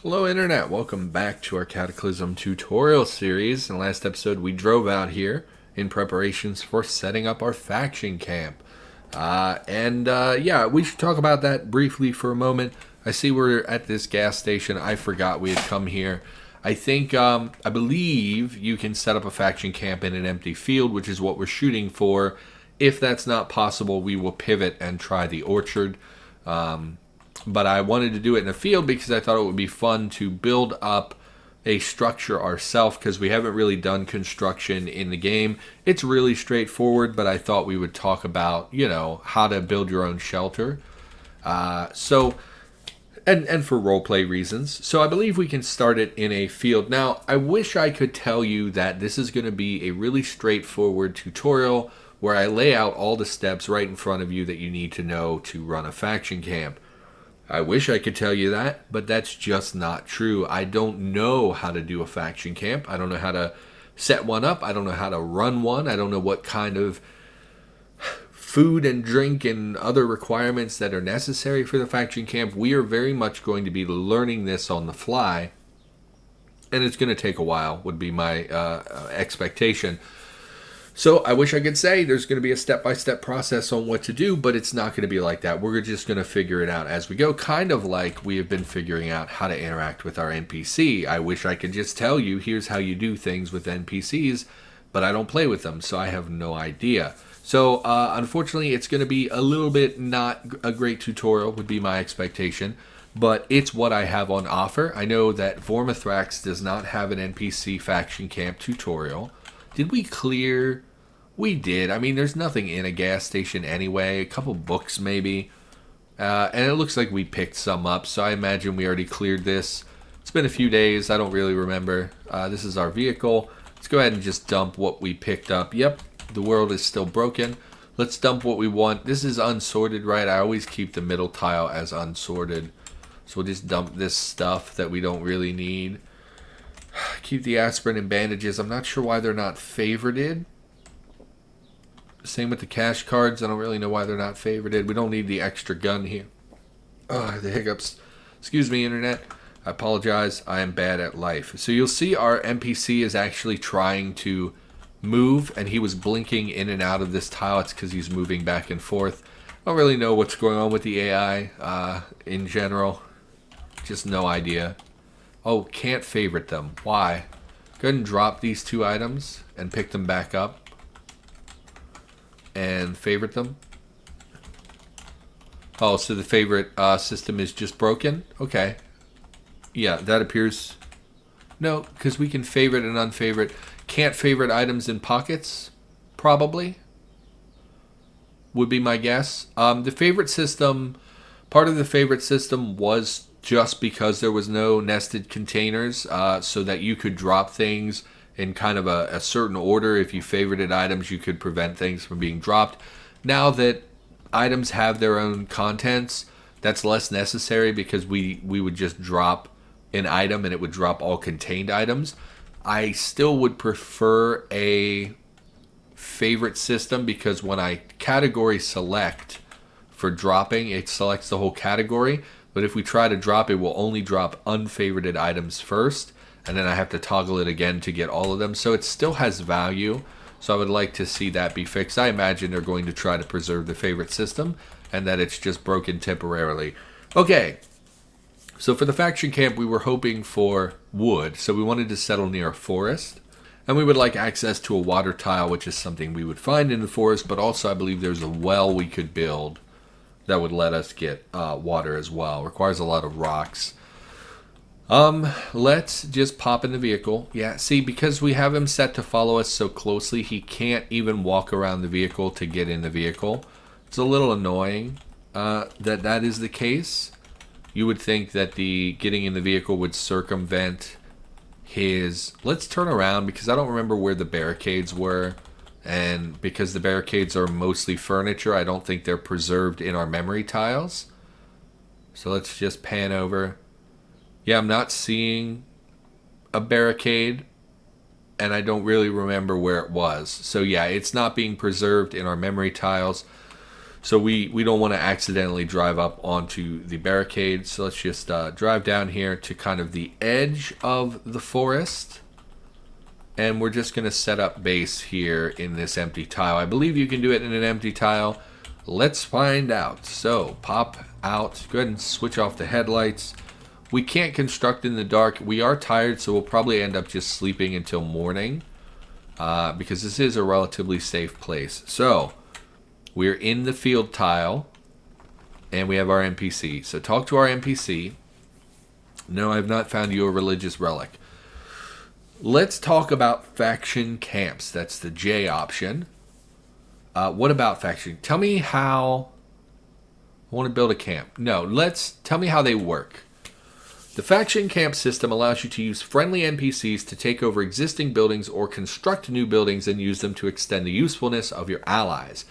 Hello Internet, welcome back to our Cataclysm tutorial series. In the last episode we drove out here in preparations for setting up our faction camp. We should talk about that briefly for a moment. I see we're at this gas station. I forgot we had come here. I believe you can set up a faction camp in an empty field, which is what we're shooting for. If that's not possible, we will pivot and try the orchard. But I wanted to do it in a field because I thought it would be fun to build up a structure ourselves because we haven't really done construction in the game. It's really straightforward, but I thought we would talk about, how to build your own shelter. And for roleplay reasons. So I believe we can start it in a field. Now, I wish I could tell you that this is going to be a really straightforward tutorial where I lay out all the steps right in front of you that you need to know to run a faction camp. I wish I could tell you that, but that's just not true. I don't know how to do a faction camp. I don't know how to set one up. I don't know how to run one. I don't know what kind of food and drink and other requirements that are necessary for the faction camp. We are very much going to be learning this on the fly, and it's going to take a while, would be my expectation. So I wish I could say there's going to be a step-by-step process on what to do, but it's not going to be like that. We're just going to figure it out as we go, kind of like we have been figuring out how to interact with our NPC. I wish I could just tell you, here's how you do things with NPCs, but I don't play with them, so I have no idea. So unfortunately, it's going to be a little bit not a great tutorial, would be my expectation, but it's what I have on offer. I know that Vormithrax does not have an NPC faction camp tutorial. Did we clear? We did. I mean, there's nothing in a gas station anyway. A couple books maybe. And it looks like we picked some up, so I imagine we already cleared this. It's been a few days. I don't really remember. This is our vehicle. Let's go ahead and just dump what we picked up. Yep, the world is still broken. Let's dump what we want. This is unsorted, right? I always keep the middle tile as unsorted. So we'll just dump this stuff that we don't really need. Keep the aspirin and bandages. I'm not sure why they're not favorited. Same with the cash cards. I don't really know why they're not favorited. We don't need the extra gun here. Oh, the hiccups. Excuse me, Internet. I apologize. I am bad at life. So you'll see our NPC is actually trying to move, and he was blinking in and out of this tile. It's because he's moving back and forth. I don't really know what's going on with the AI in general. Just no idea. Oh, can't favorite them. Why? Go ahead and drop these two items and pick them back up. And favorite them. Oh, so the favorite system is just broken? Okay. Yeah, that appears... No, because we can favorite and unfavorite. Can't favorite items in pockets? Probably. Would be my guess. The favorite system... Part of the favorite system was just because there was no nested containers, so that you could drop things in kind of a certain order. If you favorited items, you could prevent things from being dropped. Now that items have their own contents, that's less necessary because we would just drop an item and it would drop all contained items. I still would prefer a favorite system because when I category select for dropping, it selects the whole category. But if we try to drop, it will only drop unfavorited items first, and then I have to toggle it again to get all of them. So it still has value, so I would like to see that be fixed. I imagine they're going to try to preserve the favorite system, and that it's just broken temporarily. Okay, so for the faction camp, we were hoping for wood, so we wanted to settle near a forest. And we would like access to a water tile, which is something we would find in the forest, but also I believe there's a well we could build that would let us get water as well. Requires a lot of rocks. Let's just pop in the vehicle. Yeah, see, because we have him set to follow us so closely, he can't even walk around the vehicle to get in the vehicle. It's a little annoying that is the case. You would think that the getting in the vehicle would circumvent his... Let's turn around because I don't remember where the barricades were. And because the barricades are mostly furniture, I don't think they're preserved in our memory tiles. So let's just pan over. Yeah, I'm not seeing a barricade, and I don't really remember where it was. So yeah, it's not being preserved in our memory tiles. So we don't want to accidentally drive up onto the barricade. So let's just drive down here to kind of the edge of the forest. And we're just going to set up base here in this empty tile. I believe you can do it in an empty tile. Let's find out. So pop out. Go ahead and switch off the headlights. We can't construct in the dark. We are tired, so we'll probably end up just sleeping until morning. Because this is a relatively safe place. So we're in the field tile, and we have our NPC. So talk to our NPC. No, I've not found you a religious relic. Let's talk about faction camps. That's the J option. What about faction? Tell me how... I want to build a camp. No, tell me how they work. The faction camp system allows you to use friendly NPCs to take over existing buildings or construct new buildings and use them to extend the usefulness of your allies.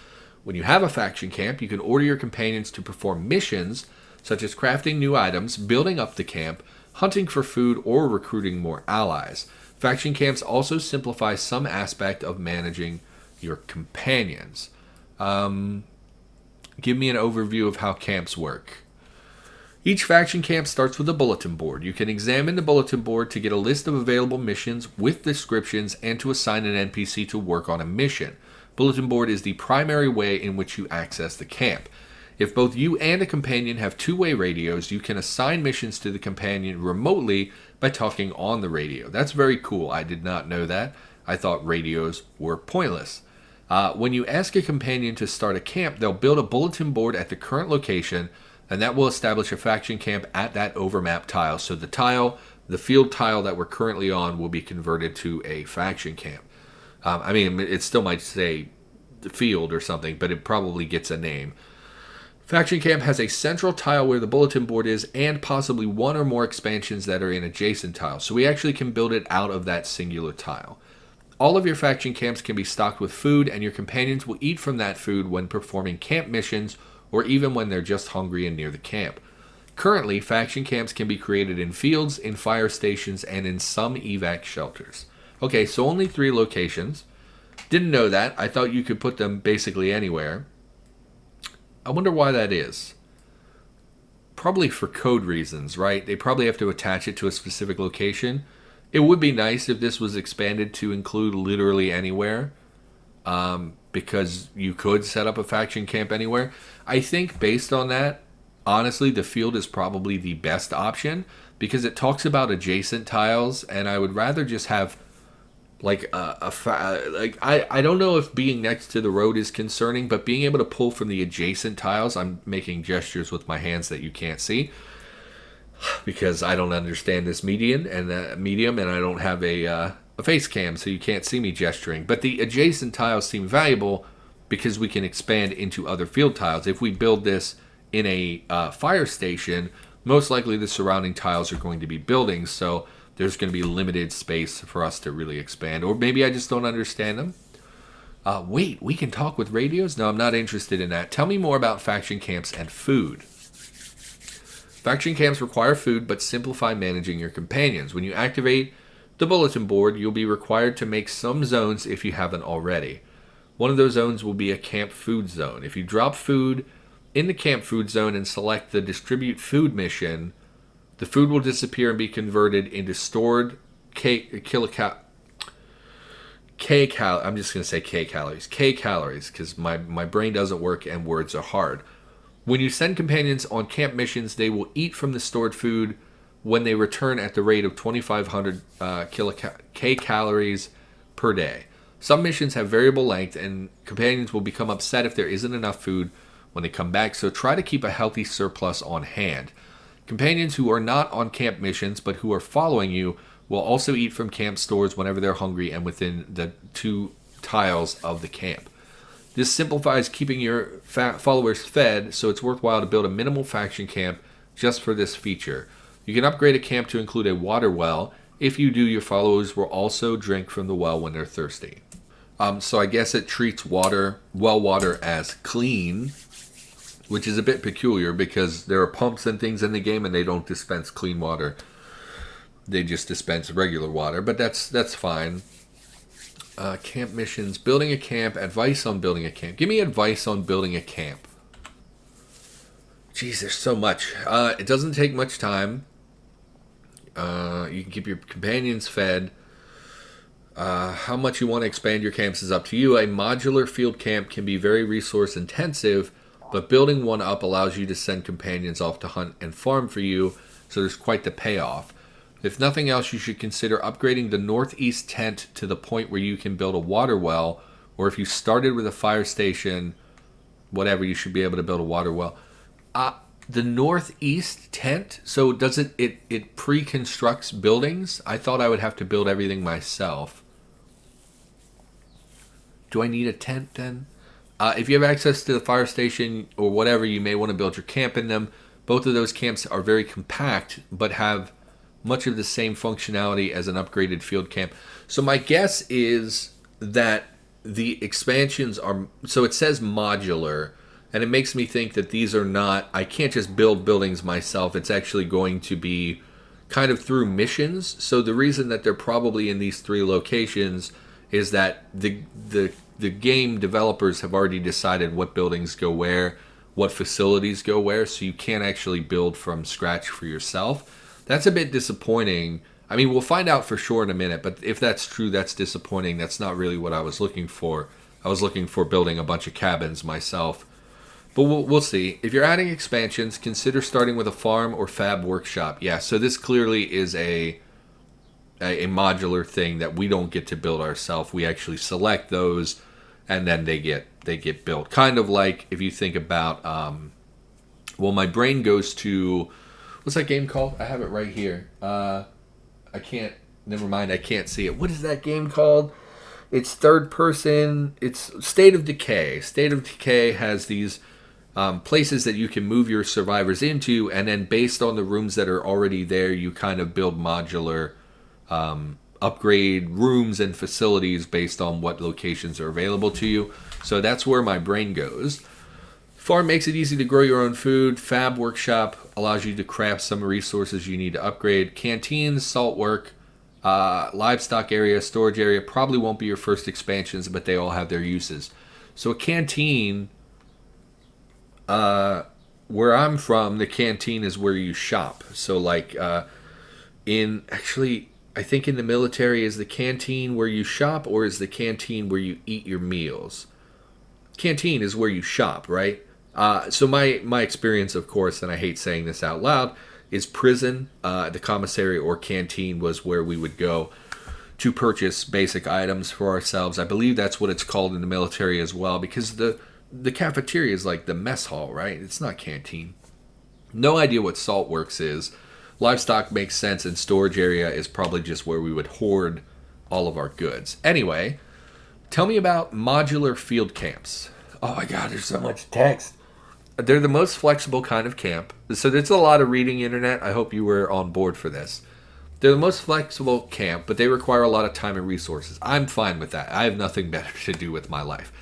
When you have a faction camp, you can order your companions to perform missions such as crafting new items, building up the camp, hunting for food, or recruiting more allies. Faction camps also simplify some aspect of managing your companions. Give me an overview of how camps work. Each faction camp starts with a bulletin board. You can examine the bulletin board to get a list of available missions with descriptions and to assign an NPC to work on a mission. Bulletin board is the primary way in which you access the camp. If both you and a companion have two-way radios, you can assign missions to the companion remotely by talking on the radio. That's very cool. I did not know that. I thought radios were pointless. When you ask a companion to start a camp, they'll build a bulletin board at the current location, and that will establish a faction camp at that overmap tile. So the field tile that we're currently on will be converted to a faction camp. I mean, it still might say the field or something, but it probably gets a name. Faction camp has a central tile where the bulletin board is and possibly one or more expansions that are in adjacent tiles. So we actually can build it out of that singular tile. All of your faction camps can be stocked with food, and your companions will eat from that food when performing camp missions or even when they're just hungry and near the camp. Currently, faction camps can be created in fields, in fire stations, and in some evac shelters. Okay, so only 3 locations. Didn't know that. I thought you could put them basically anywhere. I wonder why that is. Probably for code reasons, right? They probably have to attach it to a specific location. It would be nice if this was expanded to include literally anywhere. Because you could set up a faction camp anywhere. I think based on that, honestly, the field is probably the best option because it talks about adjacent tiles, and I would rather just have like I don't know if being next to the road is concerning, but being able to pull from the adjacent tiles. I'm making gestures with my hands that you can't see because I don't understand this medium, and I don't have a face cam, so you can't see me gesturing. But the adjacent tiles seem valuable because we can expand into other field tiles. If we build this in a fire station, most likely the surrounding tiles are going to be buildings, so there's going to be limited space for us to really expand. Or maybe I just don't understand them. Wait, we can talk with radios? No, I'm not interested in that. Tell me more about faction camps and food. Faction camps require food, but simplify managing your companions. When you activate the bulletin board, you'll be required to make some zones if you haven't already. One of those zones will be a camp food zone. If you drop food in the camp food zone and select the distribute food mission, the food will disappear and be converted into stored K calories, because my brain doesn't work and words are hard. When you send companions on camp missions, they will eat from the stored food when they return at the rate of 2,500 calories per day. Some missions have variable length, and companions will become upset if there isn't enough food when they come back, so try to keep a healthy surplus on hand. Companions who are not on camp missions but who are following you will also eat from camp stores whenever they're hungry and within the 2 tiles of the camp. This simplifies keeping your followers fed, so it's worthwhile to build a minimal faction camp just for this feature. You can upgrade a camp to include a water well. If you do, your followers will also drink from the well when they're thirsty. So I guess it treats well water as clean, which is a bit peculiar because there are pumps and things in the game and they don't dispense clean water. They just dispense regular water, but that's fine. Camp missions, building a camp, advice on building a camp. Give me advice on building a camp. Geez, there's so much. It doesn't take much time. You can keep your companions fed. How much you want to expand your camps is up to you. A modular field camp can be very resource intensive, but building one up allows you to send companions off to hunt and farm for you, so there's quite the payoff. If nothing else, you should consider upgrading the northeast tent to the point where you can build a water well, or if you started with a fire station, whatever, you should be able to build a water well. The northeast tent, so does it pre-constructs buildings? I thought I would have to build everything myself. Do I need a tent then? If you have access to the fire station or whatever, you may want to build your camp in them. Both of those camps are very compact, but have much of the same functionality as an upgraded field camp. So my guess is that the expansions are... So it says modular, and it makes me think that these are not... I can't just build buildings myself. It's actually going to be kind of through missions. So the reason that they're probably in these 3 locations is that the game developers have already decided what buildings go where, what facilities go where, so you can't actually build from scratch for yourself. That's a bit disappointing. I mean, we'll find out for sure in a minute, but if that's true, that's disappointing. That's not really what I was looking for. I was looking for building a bunch of cabins myself. But we'll see. If you're adding expansions, consider starting with a farm or fab workshop. Yeah, so this clearly is a modular thing that we don't get to build ourselves. We actually select those, and then they get built. Kind of like if you think about, well, my brain goes to, what's that game called? I have it right here. Never mind, I can't see it. What is that game called? It's third person. It's State of Decay. State of Decay has these places that you can move your survivors into, and then based on the rooms that are already there, you kind of build modular upgrade rooms and facilities based on what locations are available to you. So that's where my brain goes. Farm makes it easy to grow your own food. Fab workshop allows you to craft some resources you need to upgrade. Canteens, salt work, livestock area, storage area probably won't be your first expansions, but they all have their uses. So a canteen, where I'm from, the canteen is where you shop. So like I think in the military, is the canteen where you shop, or is the canteen where you eat your meals? Canteen is where you shop, right? So my experience, of course, and I hate saying this out loud, is prison. The commissary or canteen was where we would go to purchase basic items for ourselves. I believe that's what it's called in the military as well, because the cafeteria is like the mess hall, right? It's not canteen. No idea what Saltworks is. Livestock makes sense, and storage area is probably just where we would hoard all of our goods. Anyway, tell me about modular field camps. Oh my god, there's so much text. They're the most flexible kind of camp. So there's a lot of reading internet. I hope you were on board for this. They're the most flexible camp, but they require a lot of time and resources. I'm fine with that. I have nothing better to do with my life.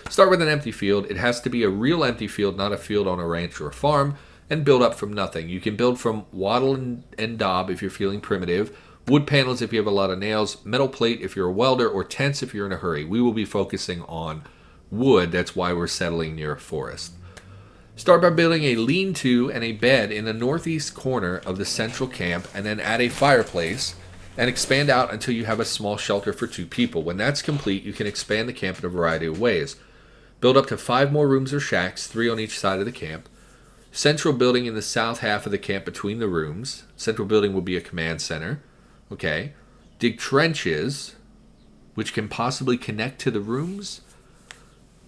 Start with an empty field. It has to be a real empty field, not a field on a ranch or a farm, and build up from nothing. You can build from wattle and daub if you're feeling primitive, wood panels if you have a lot of nails, metal plate if you're a welder, or tents if you're in a hurry. We will be focusing on wood. That's why we're settling near a forest. Start by building a lean-to and a bed in the northeast corner of the central camp, and then add a fireplace, and expand out until you have a small shelter for 2 people. When that's complete, you can expand the camp in a variety of ways. Build up to 5 more rooms or shacks, 3 on each side of the camp. Central building in the south half of the camp between the rooms. Central building will be a command center. Okay. Dig trenches, which can possibly connect to the rooms.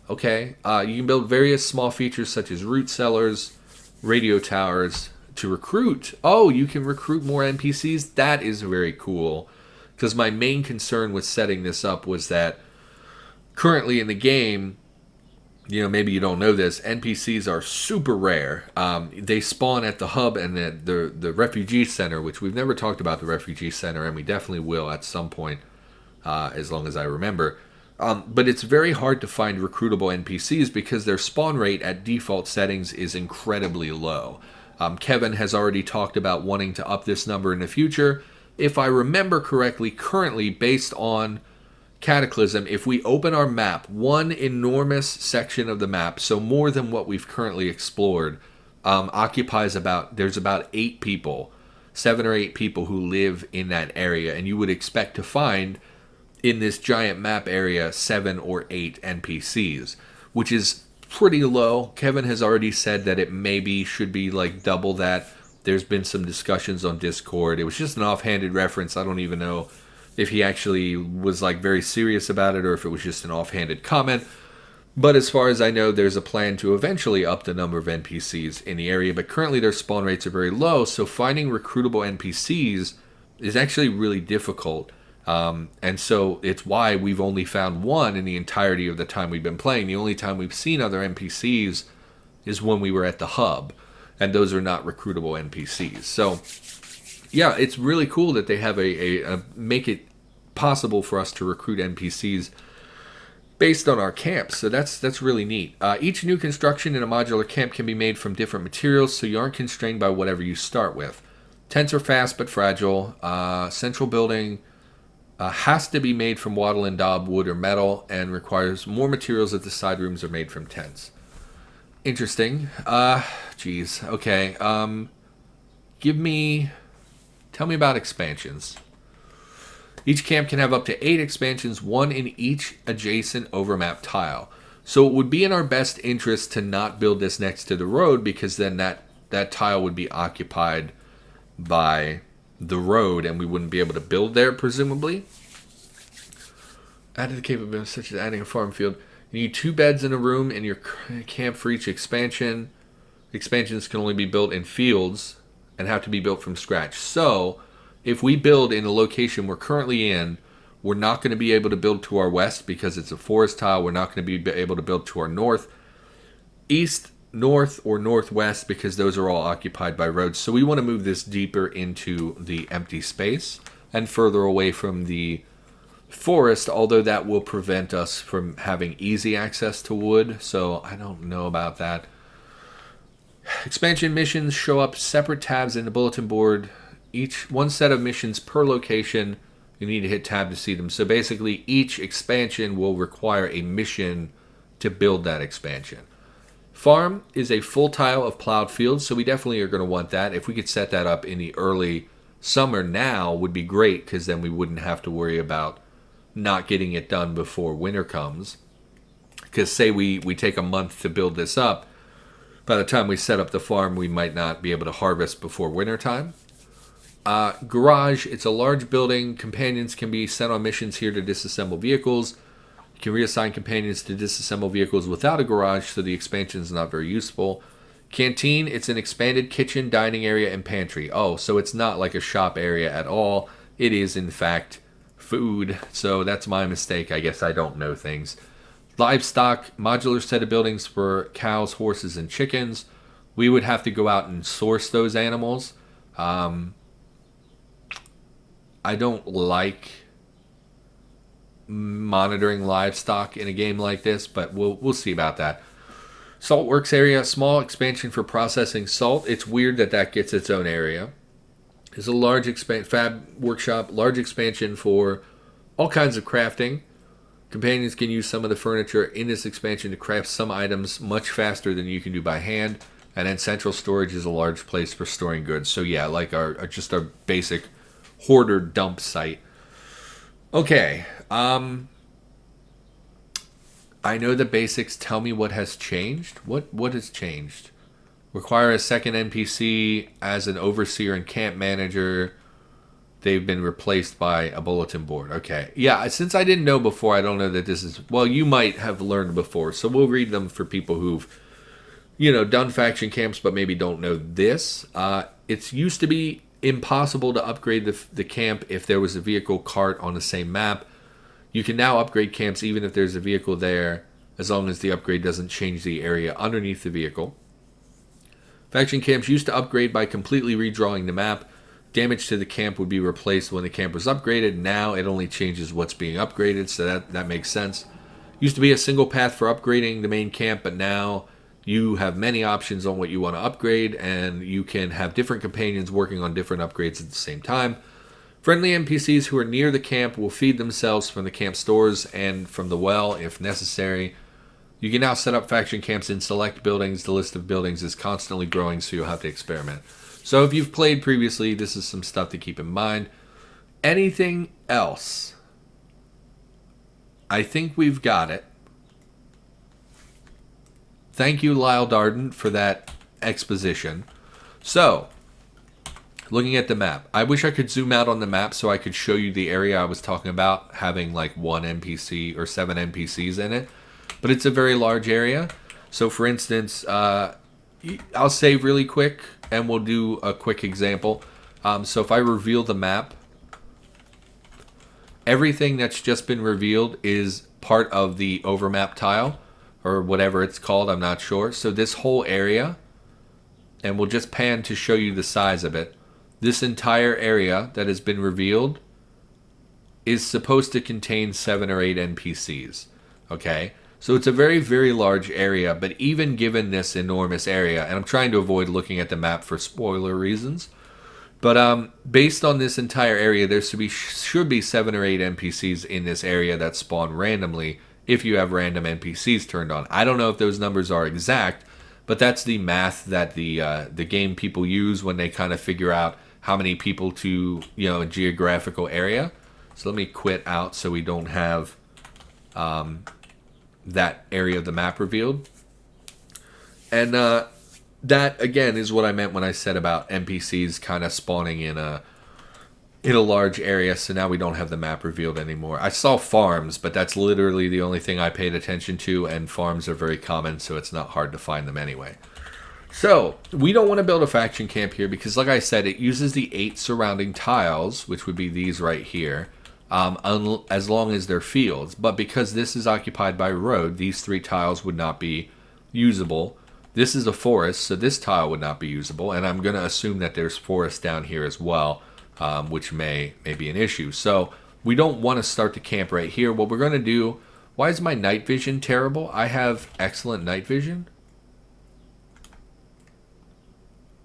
Okay. You can build various small features such as root cellars, radio towers to recruit. Oh, you can recruit more NPCs? That is very cool. Because my main concern with setting this up was that currently in the game, maybe you don't know this, NPCs are super rare. They spawn at the hub and the refugee center, which we've never talked about the refugee center, and we definitely will at some point, as long as I remember. But it's very hard to find recruitable NPCs because their spawn rate at default settings is incredibly low. Kevin has already talked about wanting to up this number in the future. If I remember correctly, currently, based on Cataclysm, if we open our map, one enormous section of the map, so more than what we've currently explored, occupies there's about 8 people, 7 or 8 people who live in that area, and you would expect to find in this giant map area 7 or 8 NPCs, which is pretty low. Kevin has already said that it maybe should be like double that. There's been some discussions on Discord. It was just an offhanded reference. I don't even know if he actually was like very serious about it or if it was just an offhanded comment. But as far as I know, there's a plan to eventually up the number of NPCs in the area. But currently their spawn rates are very low, so finding recruitable NPCs is actually really difficult. And so it's why we've only found one in the entirety of the time we've been playing. The only time we've seen other NPCs is when we were at the hub. And those are not recruitable NPCs. So, yeah, it's really cool that they have a make it possible for us to recruit NPCs based on our camps. So that's really neat. Each new construction in a modular camp can be made from different materials, so you aren't constrained by whatever you start with. Tents are fast but fragile. Central building has to be made from wattle and daub, wood, or metal, and requires more materials if the side rooms are made from tents. Interesting. Geez. Okay. Tell me about expansions. Each camp can have up to 8 expansions, 1 in each adjacent overmap tile. So it would be in our best interest to not build this next to the road, because then that tile would be occupied by the road and we wouldn't be able to build there, presumably. Added the capability such as adding a farm field. You need 2 beds in a room in your camp for each expansion. Expansions can only be built in fields and have to be built from scratch. So, if we build in a location we're currently in, we're not going to be able to build to our west because it's a forest tile. We're not going to be able to build to our north, east, north, or northwest because those are all occupied by roads. So we want to move this deeper into the empty space and further away from the forest, although that will prevent us from having easy access to wood, so I don't know about that. Expansion missions show up separate tabs in the bulletin board. Each one set of missions per location. You need to hit tab to see them. So basically each expansion will require a mission to build that expansion. Farm is a full tile of plowed fields, so we definitely are going to want that. If we could set that up in the early summer now would be great, because then we wouldn't have to worry about not getting it done before winter comes. Because say we take a month to build this up, by the time we set up the farm we might not be able to harvest before winter time. Garage, it's a large building. Companions can be sent on missions here to disassemble vehicles. You can reassign companions to disassemble vehicles without a garage, so the expansion is not very useful. Canteen, it's an expanded kitchen, dining area, and pantry. Oh, so it's not like a shop area at all. It is in fact food, so that's my mistake. I guess I don't know things. Livestock, modular set of buildings for cows, horses, and chickens. We would have to go out and source those animals. I don't like monitoring livestock in a game like this, but we'll see about that. Salt works area, small expansion for processing salt. It's weird that gets its own area. There's a large fab workshop, large expansion for all kinds of crafting. Companions can use some of the furniture in this expansion to craft some items much faster than you can do by hand. And then central storage is a large place for storing goods. So yeah, like our basic hoarder dump site. Okay. I know the basics. Tell me what has changed. What has changed? Require a second NPC as an overseer and camp manager. They've been replaced by a bulletin board. Okay. Yeah, since I didn't know before, I don't know that this is... Well, you might have learned before, so we'll read them for people who've, done faction camps but maybe don't know this. It's used to be impossible to upgrade the camp if there was a vehicle cart on the same map. You can now upgrade camps even if there's a vehicle there, as long as the upgrade doesn't change the area underneath the vehicle. Faction camps used to upgrade by completely redrawing the map. Damage to the camp would be replaced when the camp was upgraded. Now it only changes what's being upgraded, so that makes sense. Used to be a single path for upgrading the main camp, but now you have many options on what you want to upgrade, and you can have different companions working on different upgrades at the same time. Friendly NPCs who are near the camp will feed themselves from the camp stores and from the well if necessary. You can now set up faction camps in select buildings. The list of buildings is constantly growing, so you'll have to experiment. So if you've played previously, this is some stuff to keep in mind. Anything else? I think we've got it. Thank you, Lyle Darden, for that exposition. So, looking at the map. I wish I could zoom out on the map so I could show you the area I was talking about, having like 1 NPC or 7 NPCs in it. But it's a very large area. So, for instance, I'll save really quick, and we'll do a quick example. So if I reveal the map, everything that's just been revealed is part of the overmap tile, or whatever it's called, I'm not sure. So this whole area, and we'll just pan to show you the size of it. This entire area that has been revealed is supposed to contain 7 or 8 NPCs. Okay? So it's a very, very large area, but even given this enormous area, and I'm trying to avoid looking at the map for spoiler reasons, but based on this entire area, there should be 7 or 8 NPCs in this area that spawn randomly if you have random NPCs turned on. I don't know if those numbers are exact, but that's the math that the game people use when they kind of figure out how many people to, a geographical area. So let me quit out so we don't have that area of the map revealed. And that, again, is what I meant when I said about NPCs kind of spawning in a large area, so now we don't have the map revealed anymore. I saw farms, but that's literally the only thing I paid attention to, and farms are very common, so it's not hard to find them anyway. So, we don't want to build a faction camp here because, like I said, it uses the 8 surrounding tiles, which would be these right here, as long as they're fields. But because this is occupied by road, these 3 tiles would not be usable. This is a forest, so this tile would not be usable, and I'm going to assume that there's forest down here as well, which may be an issue. So we don't want to start the camp right here. What we're going to do... Why is my night vision terrible? I have excellent night vision.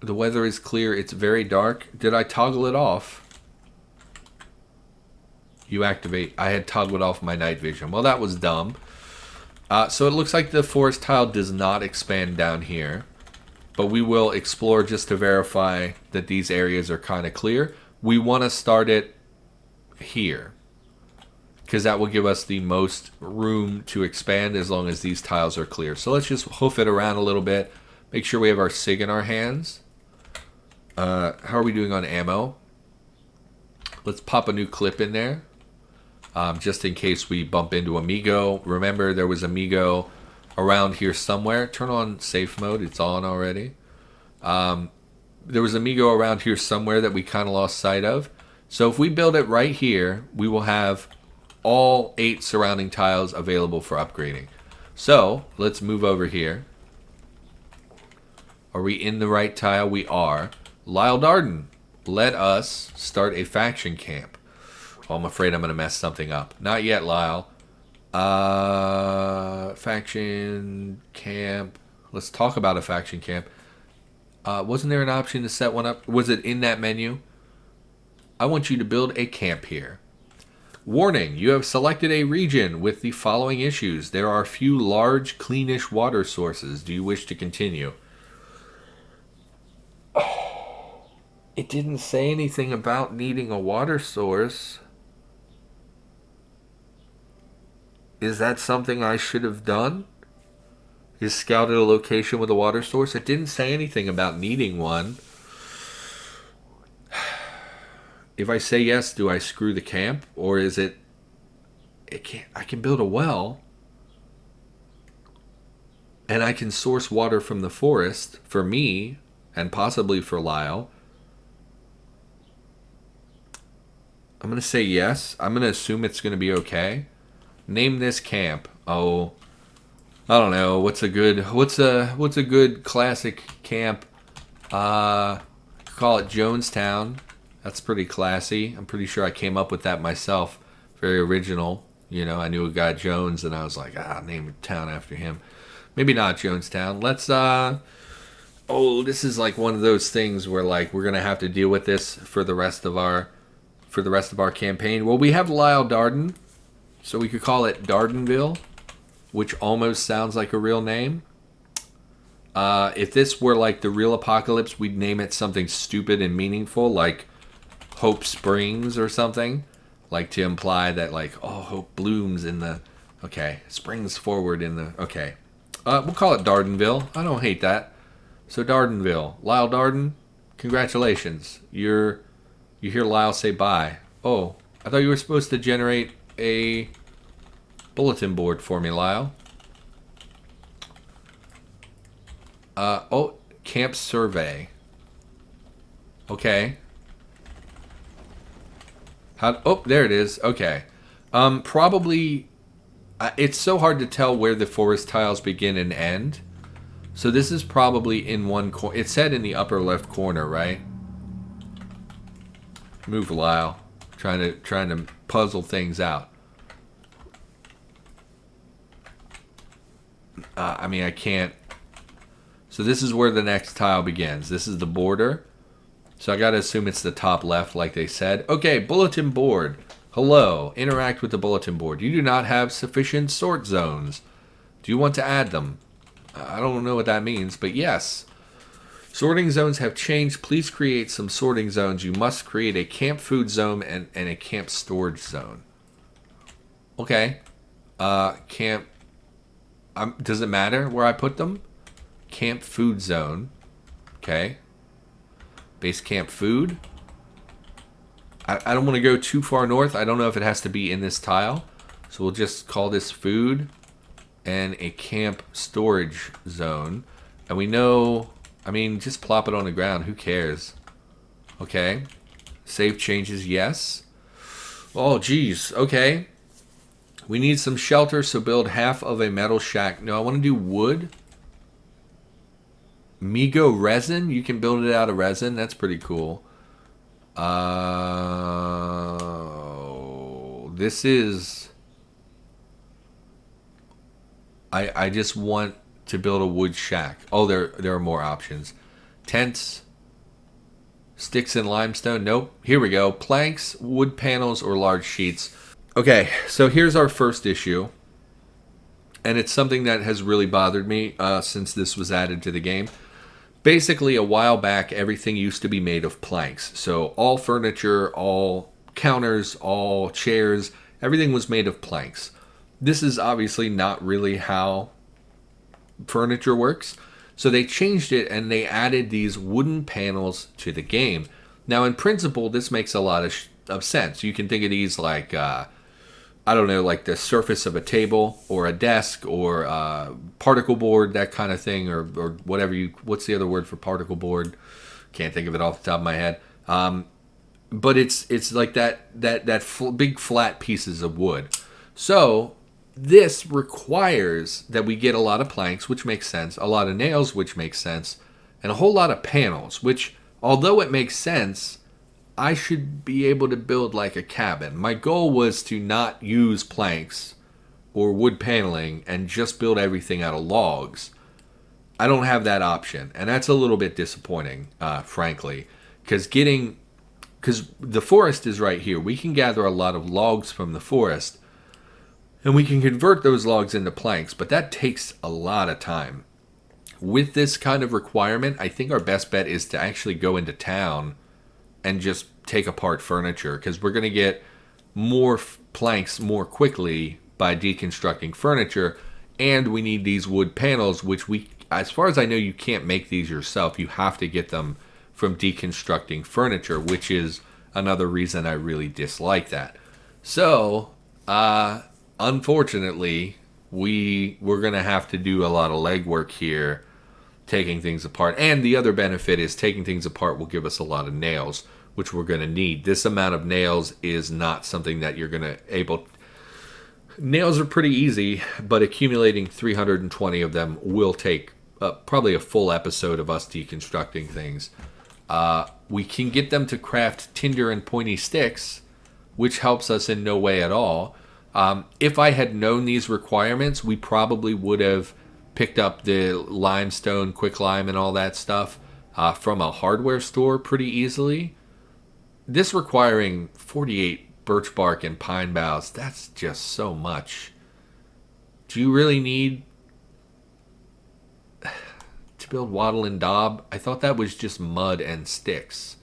The weather is clear. It's very dark. Did I toggle it off? You activate. I had toggled off my night vision. Well, that was dumb. So it looks like the forest tile does not expand down here. But we will explore just to verify that these areas are kind of clear. We want to start it here, because that will give us the most room to expand as long as these tiles are clear. So let's just hoof it around a little bit. Make sure we have our SIG in our hands. How are we doing on ammo? Let's pop a new clip in there, just in case we bump into Amigo. Remember, there was Amigo around here somewhere. Turn on safe mode. It's on already. There was Amigo around here somewhere that we kind of lost sight of. So if we build it right here, we will have all 8 surrounding tiles available for upgrading. So let's move over here. Are we in the right tile? We are. Lyle Darden, let us start a faction camp. Oh, I'm afraid I'm going to mess something up. Not yet, Lyle. Faction camp. Let's talk about a faction camp. Wasn't there an option to set one up? Was it in that menu? I want you to build a camp here. Warning, you have selected a region with the following issues. There are few large, cleanish water sources. Do you wish to continue? It didn't say anything about needing a water source. Is that something I should have done? Is scouted a location with a water source? It didn't say anything about needing one. If I say yes, do I screw the camp? Or is it I can build a well. And I can source water from the forest for me and possibly for Lyle. I'm going to say yes. I'm going to assume it's going to be okay. Name this camp. Oh, I don't know. What's a good classic camp? Call it Jonestown. That's pretty classy. I'm pretty sure I came up with that myself. Very original. I knew a guy Jones, and I was like, name a town after him. Maybe not Jonestown. Let's this is like one of those things where like we're gonna have to deal with this for the rest of our campaign. Well, we have Lyle Darden, so we could call it Dardenville. which almost sounds like a real name. If this were like the real apocalypse, we'd name it something stupid and meaningful, like Hope Springs or something, like to imply that like, oh, hope blooms in the, okay, springs forward in the, okay. We'll call it Dardenville. I don't hate that. So Dardenville, Lyle Darden, congratulations. You hear Lyle say bye. Oh, I thought you were supposed to generate a bulletin board for me, Lyle. Oh, camp survey. Okay. Oh, there it is. Okay. Probably, it's so hard to tell where the forest tiles begin and end. So this is probably in one corner. It said in the upper left corner, right? Move, Lyle. Trying to puzzle things out. I mean, I can't. So this is where the next tile begins. This is the border. So I gotta assume it's the top left, like they said. Okay, bulletin board. Hello. Interact with the bulletin board. You do not have sufficient sort zones. Do you want to add them? I don't know what that means, but yes. Sorting zones have changed. Please create some sorting zones. You must create a camp food zone and a camp storage zone. Okay. Camp. Does it matter where I put them? Camp food zone. Okay. Base camp food. I don't want to go too far north. I don't know if it has to be in this tile. So we'll just call this food and a camp storage zone. And we know, I mean, just plop it on the ground. Who cares? Okay. Save changes, yes. Oh, geez. Okay. We need some shelter, so build half of a metal shack. No, I want to do wood. Migo resin? You can build it out of resin. That's pretty cool. This is... I just want to build a wood shack. Oh, there are more options. Tents. Sticks and limestone. Nope. Here we go. Planks, wood panels, or large sheets. Okay, so here's our first issue. And it's something that has really bothered me since this was added to the game. Basically, a while back, everything used to be made of planks. So all furniture, all counters, all chairs, everything was made of planks. This is obviously not really how furniture works. So they changed it and they added these wooden panels to the game. Now, in principle, this makes a lot of sense. You can think of these like, I don't know, like the surface of a table or a desk or particle board, that kind of thing, or whatever what's the other word for particle board? Can't think of it off the top of my head. But it's like that big flat pieces of wood. So this requires that we get a lot of planks, which makes sense, a lot of nails, which makes sense, and a whole lot of panels, which, although it makes sense, I should be able to build like a cabin. My goal was to not use planks or wood paneling and just build everything out of logs. I don't have that option, and that's a little bit disappointing, frankly, because the forest is right here. We can gather a lot of logs from the forest, and we can convert those logs into planks, but that takes a lot of time. With this kind of requirement, I think our best bet is to actually go into town and just take apart furniture, because we're going to get more planks more quickly by deconstructing furniture, and we need these wood panels, which as far as I know, you can't make these yourself. You have to get them from deconstructing furniture, which is another reason I really dislike that. So, unfortunately, we're going to have to do a lot of legwork here, taking things apart. And the other benefit is taking things apart will give us a lot of nails, which we're going to need. This amount of nails is not something that you're going to Nails are pretty easy, but accumulating 320 of them will take probably a full episode of us deconstructing things. We can get them to craft tinder and pointy sticks, which helps us in no way at all. If I had known these requirements, we probably would have picked up the limestone, quicklime, and all that stuff from a hardware store pretty easily. This requiring 48 birch bark and pine boughs, that's just so much. Do you really need to build wattle and daub? I thought that was just mud and sticks.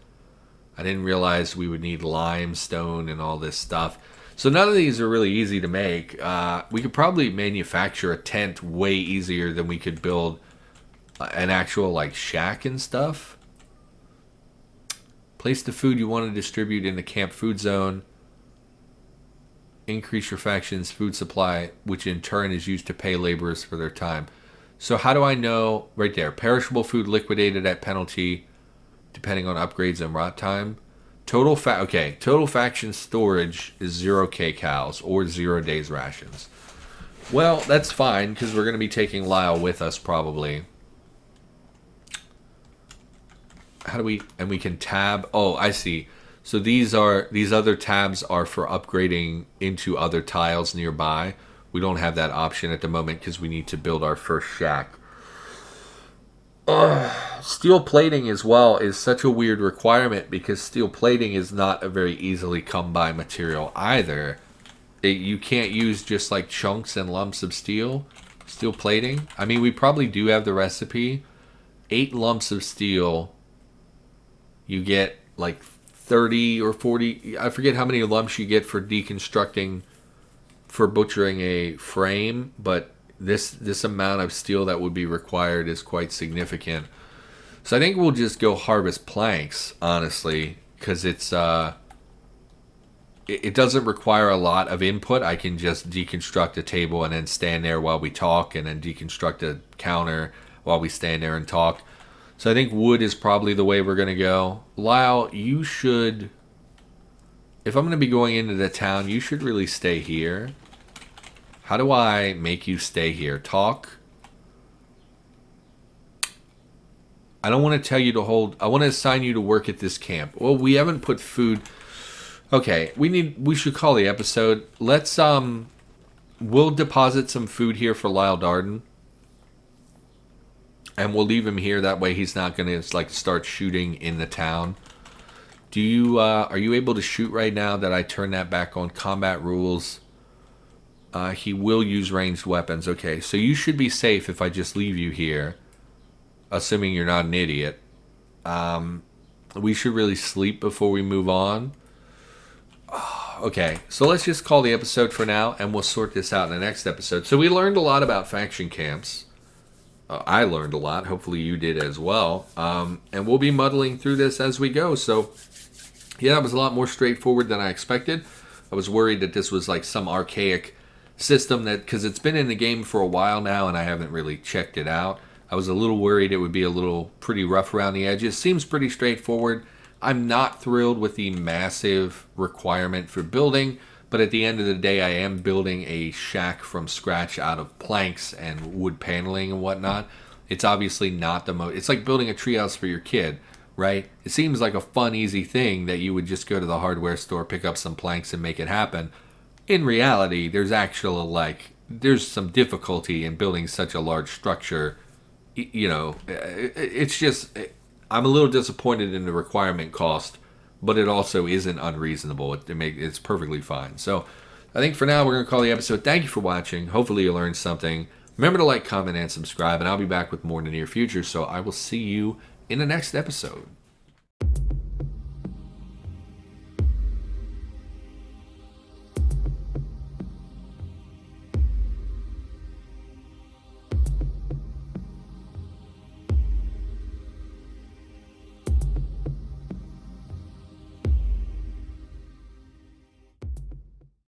I didn't realize we would need limestone and all this stuff. So none of these are really easy to make. We could probably manufacture a tent way easier than we could build an actual like shack and stuff. Place the food you want to distribute in the camp food zone. Increase your faction's food supply, which in turn is used to pay laborers for their time. So how do I know? Right there. Perishable food liquidated at penalty, depending on upgrades and rot time. Total faction storage is 0 kcals or 0 days rations. Well, that's fine because we're going to be taking Lyle with us probably. How do we? And we can tab. Oh, I see. So these other tabs are for upgrading into other tiles nearby. We don't have that option at the moment because we need to build our first shack. Steel plating as well is such a weird requirement because steel plating is not a very easily come by material either. You can't use just like chunks and lumps of steel plating. I mean, we probably do have the recipe. 8 lumps of steel, you get like 30 or 40, I forget how many lumps you get for deconstructing, for butchering a frame, but this amount of steel that would be required is quite significant. So I think we'll just go harvest planks, honestly, because it doesn't require a lot of input. I can just deconstruct a table and then stand there while we talk, and then deconstruct a counter while we stand there and talk. So I think wood is probably the way we're going to go. Lyle, you should, if I'm going to be going into the town, you should really stay here. How do I make you stay here? Talk. I don't want to tell you to hold. I want to assign you to work at this camp. Well, we haven't put food. Okay, we should call the episode. Let's we'll deposit some food here for Lyle Darden. And we'll leave him here. That way he's not going to like start shooting in the town. Do you are you able to shoot right now that I turn that back on? Combat rules. He will use ranged weapons. Okay, so you should be safe if I just leave you here. Assuming you're not an idiot. We should really sleep before we move on. Okay, so let's just call the episode for now, and we'll sort this out in the next episode. So we learned a lot about faction camps. I learned a lot. Hopefully you did as well. And we'll be muddling through this as we go. So, yeah, it was a lot more straightforward than I expected. I was worried that this was like some archaic system that, because it's been in the game for a while now and I haven't really checked it out. I was a little worried it would be a little pretty rough around the edges. Seems pretty straightforward. I'm not thrilled with the massive requirement for building, but at the end of the day, I am building a shack from scratch out of planks and wood paneling and whatnot. It's obviously not the most... It's like building a treehouse for your kid, right? It seems like a fun, easy thing that you would just go to the hardware store, pick up some planks, and make it happen. In reality, there's there's some difficulty in building such a large structure. You know, it's just... I'm a little disappointed in the requirement cost, but it also isn't unreasonable. It's perfectly fine. So I think for now we're going to call the episode. Thank you for watching. Hopefully you learned something. Remember to like, comment, and subscribe, and I'll be back with more in the near future. So I will see you in the next episode.